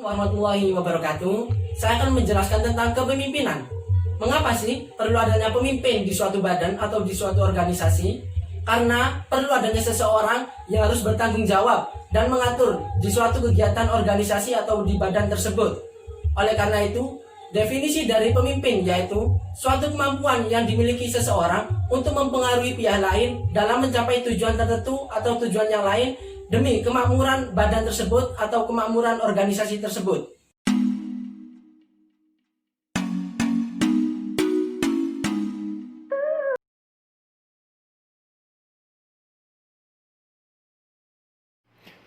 warahmatullahi wabarakatuh. Saya akan menjelaskan tentang kepemimpinan. Mengapa sih perlu adanya pemimpin di suatu badan atau di suatu organisasi? Karena perlu adanya seseorang yang harus bertanggung jawab dan mengatur di suatu kegiatan organisasi atau di badan tersebut. Oleh karena itu, definisi dari pemimpin yaitu suatu kemampuan yang dimiliki seseorang untuk mempengaruhi pihak lain dalam mencapai tujuan tertentu atau tujuan yang lain demi kemakmuran badan tersebut atau kemakmuran organisasi tersebut.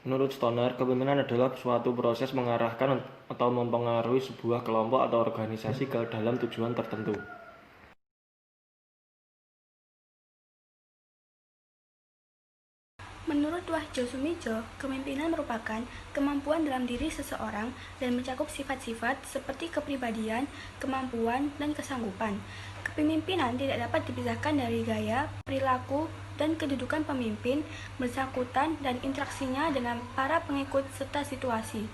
Menurut Stoner, kepemimpinan adalah suatu proses mengarahkan atau mempengaruhi sebuah kelompok atau organisasi ke dalam tujuan tertentu. Menurut Wahjo Sumijo, kepemimpinan merupakan kemampuan dalam diri seseorang dan mencakup sifat-sifat seperti kepribadian, kemampuan, dan kesanggupan. Kepemimpinan tidak dapat dipisahkan dari gaya, perilaku, dan kedudukan pemimpin, bersangkutan dan interaksinya dengan para pengikut serta situasi.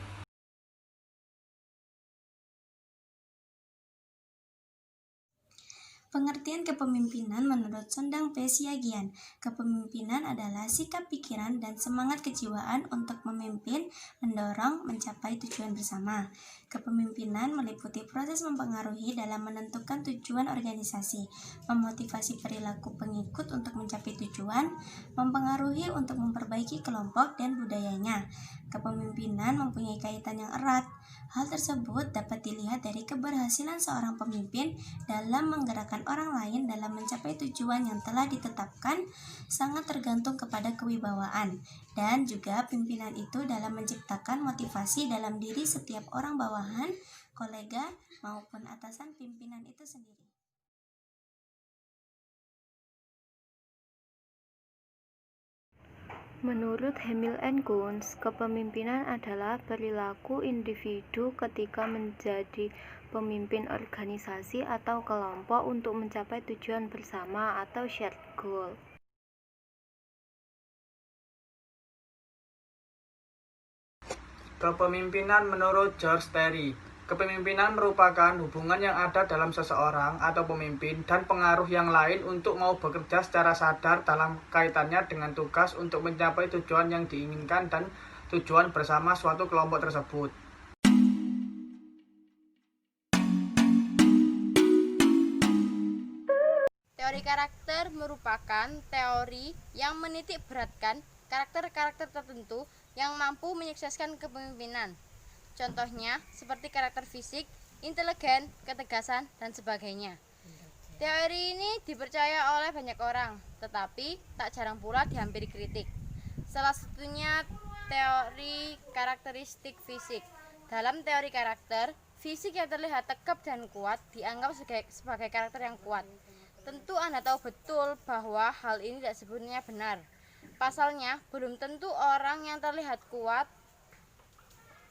Pengertian kepemimpinan menurut Sondang P. Siagian, kepemimpinan adalah sikap pikiran dan semangat kejiwaan untuk memimpin, mendorong, mencapai tujuan bersama. Kepemimpinan meliputi proses mempengaruhi dalam menentukan tujuan organisasi, memotivasi perilaku pengikut untuk mencapai tujuan, mempengaruhi untuk memperbaiki kelompok dan budayanya. Kepemimpinan mempunyai kaitan yang erat. Hal tersebut dapat dilihat dari keberhasilan seorang pemimpin dalam menggerakkan orang lain dalam mencapai tujuan yang telah ditetapkan sangat tergantung kepada kewibawaan dan juga pimpinan itu dalam menciptakan motivasi dalam diri setiap orang bawahan, kolega, maupun atasan pimpinan itu sendiri. Menurut Hamill and Kunz, kepemimpinan adalah perilaku individu ketika menjadi pemimpin organisasi atau kelompok untuk mencapai tujuan bersama atau shared goal. Kepemimpinan menurut George Terry. Kepemimpinan merupakan hubungan yang ada dalam seseorang atau pemimpin dan pengaruh yang lain untuk mau bekerja secara sadar dalam kaitannya dengan tugas untuk mencapai tujuan yang diinginkan dan tujuan bersama suatu kelompok tersebut. Teori karakter merupakan teori yang menitik beratkan karakter-karakter tertentu yang mampu menyukseskan kepemimpinan. Contohnya seperti karakter fisik, intelijen, ketegasan, dan sebagainya. Teori ini dipercaya oleh banyak orang, tetapi tak jarang pula dihampiri kritik. Salah satunya teori karakteristik fisik. Dalam teori karakter, fisik yang terlihat tegap dan kuat dianggap sebagai karakter yang kuat. Tentu Anda tahu betul bahwa hal ini tidak sepenuhnya benar. Pasalnya, belum tentu orang yang terlihat kuat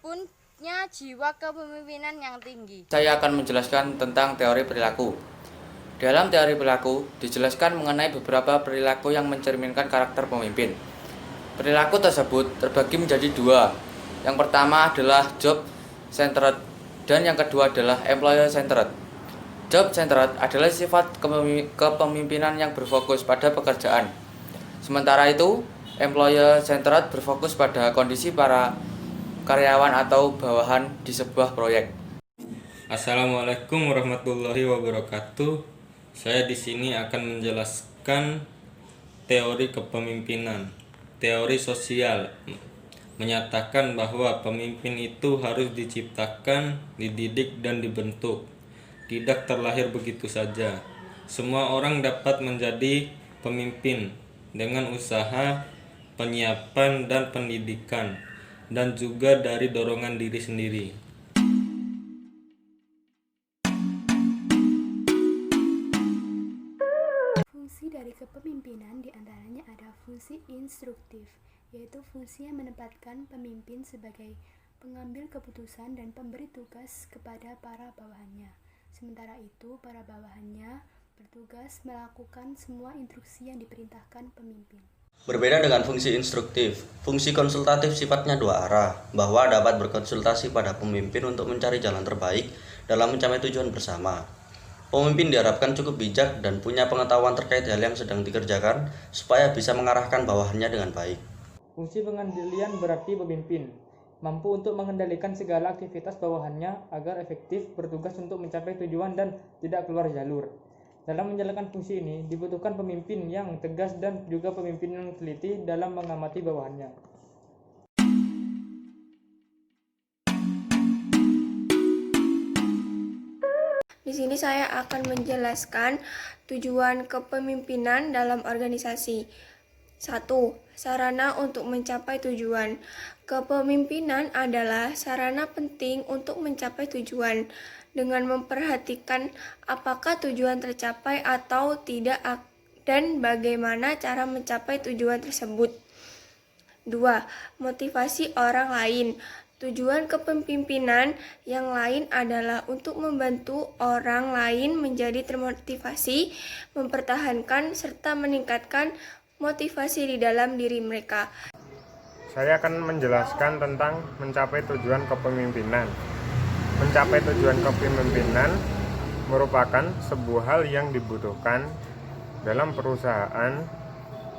punya jiwa kepemimpinan yang tinggi. Saya akan menjelaskan tentang teori perilaku. Dalam teori perilaku, dijelaskan mengenai beberapa perilaku yang mencerminkan karakter pemimpin. Perilaku tersebut terbagi menjadi dua. Yang pertama adalah job-centered dan yang kedua adalah employer-centered. Job-centered adalah sifat kepemimpinan yang berfokus pada pekerjaan. Sementara itu, employer-centered berfokus pada kondisi para karyawan atau bawahan di sebuah proyek. Assalamualaikum warahmatullahi wabarakatuh. Saya di sini akan menjelaskan teori kepemimpinan. Teori sosial menyatakan bahwa pemimpin itu harus diciptakan, dididik, dan dibentuk. Tidak terlahir begitu saja. Semua orang dapat menjadi pemimpin dengan usaha, penyiapan, dan pendidikan, dan juga dari dorongan diri sendiri. Fungsi dari kepemimpinan diantaranya ada fungsi instruktif, yaitu fungsi yang menempatkan pemimpin sebagai pengambil keputusan dan pemberi tugas kepada para bawahannya. Sementara itu, para bawahannya bertugas melakukan semua instruksi yang diperintahkan pemimpin. Berbeda dengan fungsi instruktif, fungsi konsultatif sifatnya dua arah, bahwa dapat berkonsultasi pada pemimpin untuk mencari jalan terbaik dalam mencapai tujuan bersama. Pemimpin diharapkan cukup bijak dan punya pengetahuan terkait hal yang sedang dikerjakan supaya bisa mengarahkan bawahannya dengan baik. Fungsi pengendalian berarti pemimpin mampu untuk mengendalikan segala aktivitas bawahannya agar efektif bertugas untuk mencapai tujuan dan tidak keluar jalur. Dalam menjalankan fungsi ini, dibutuhkan pemimpin yang tegas dan juga pemimpin yang teliti dalam mengamati bawahannya. Di sini saya akan menjelaskan tujuan kepemimpinan dalam organisasi. 1. Sarana untuk mencapai tujuan. Kepemimpinan adalah sarana penting untuk mencapai tujuan dengan memperhatikan apakah tujuan tercapai atau tidak dan bagaimana cara mencapai tujuan tersebut. 2. Motivasi orang lain. Tujuan kepemimpinan yang lain adalah untuk membantu orang lain menjadi termotivasi, mempertahankan serta meningkatkan motivasi di dalam diri mereka. Saya akan menjelaskan tentang mencapai tujuan kepemimpinan. Mencapai tujuan kepemimpinan merupakan sebuah hal yang dibutuhkan dalam perusahaan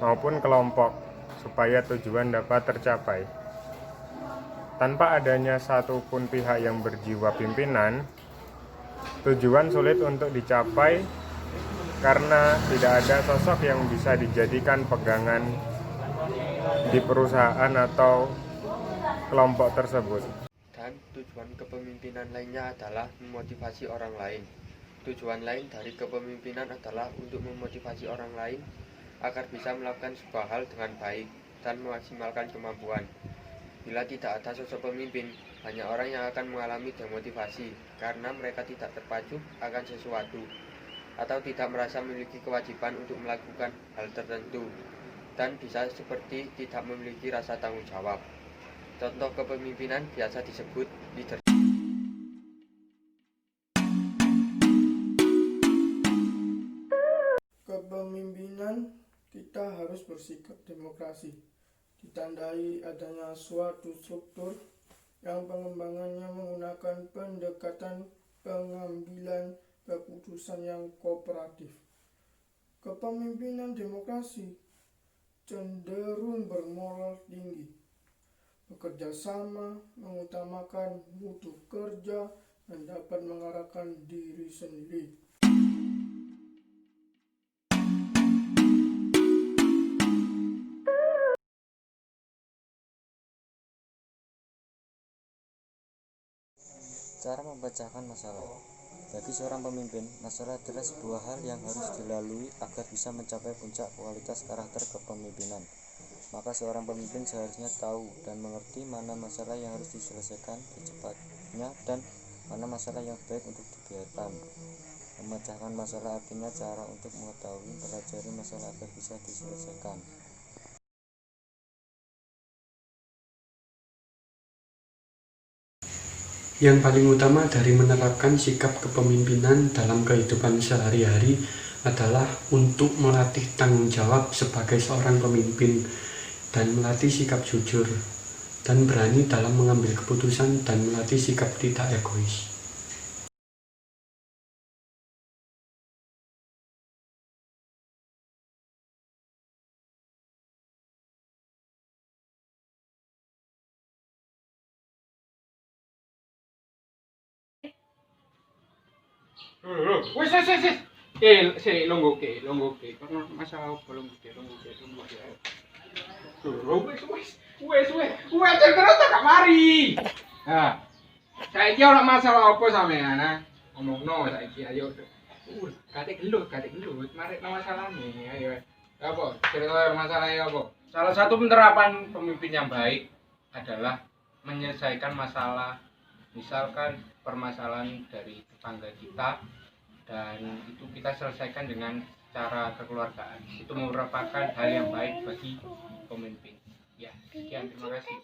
maupun kelompok supaya tujuan dapat tercapai. Tanpa adanya satupun pihak yang berjiwa pimpinan, tujuan sulit untuk dicapai karena tidak ada sosok yang bisa dijadikan pegangan di perusahaan atau kelompok tersebut. Dan tujuan kepemimpinan lainnya adalah memotivasi orang lain. Tujuan lain dari kepemimpinan adalah untuk memotivasi orang lain agar bisa melakukan sebuah hal dengan baik dan memaksimalkan kemampuan. Bila tidak ada sosok pemimpin, banyak orang yang akan mengalami demotivasi karena mereka tidak terpacu akan sesuatu atau tidak merasa memiliki kewajiban untuk melakukan hal tertentu dan bisa seperti tidak memiliki rasa tanggung jawab. Contoh kepemimpinan biasa disebut leadership. Kepemimpinan kita harus bersikap demokrasi, ditandai adanya suatu struktur yang pengembangannya menggunakan pendekatan pengambilan keputusan yang kooperatif. Kepemimpinan demokrasi cenderung bermoral tinggi, bekerja sama, mengutamakan mutu kerja, dan dapat mengarahkan diri sendiri. Cara memecahkan masalah. Bagi seorang pemimpin, masalah adalah sebuah hal yang harus dilalui agar bisa mencapai puncak kualitas karakter kepemimpinan. Maka seorang pemimpin seharusnya tahu dan mengerti mana masalah yang harus diselesaikan secepatnya dan mana masalah yang baik untuk dibiarkan. Memecahkan masalah artinya cara untuk mengetahui mempelajari masalah agar bisa diselesaikan. Yang paling utama dari menerapkan sikap kepemimpinan dalam kehidupan sehari-hari adalah untuk melatih tanggung jawab sebagai seorang pemimpin dan melatih sikap jujur dan berani dalam mengambil keputusan dan melatih sikap tidak egois. Wis. Longgo ke. Karena masalah apa longgo ke. Wis, terus tak mari. Nah, saiki ora masalah apa sampean, ha? Ngomongno saiki ayo. Kate gelut. Mari masalahne, ayo. Apa? Cerita masalahnya apa? Salah satu penerapan pemimpin yang baik adalah menyelesaikan masalah. Misalkan permasalahan dari tetangga kita dan itu kita selesaikan dengan cara kekeluargaan. Itu merupakan hal yang baik bagi pemimpin. Ya, sekian, terima kasih.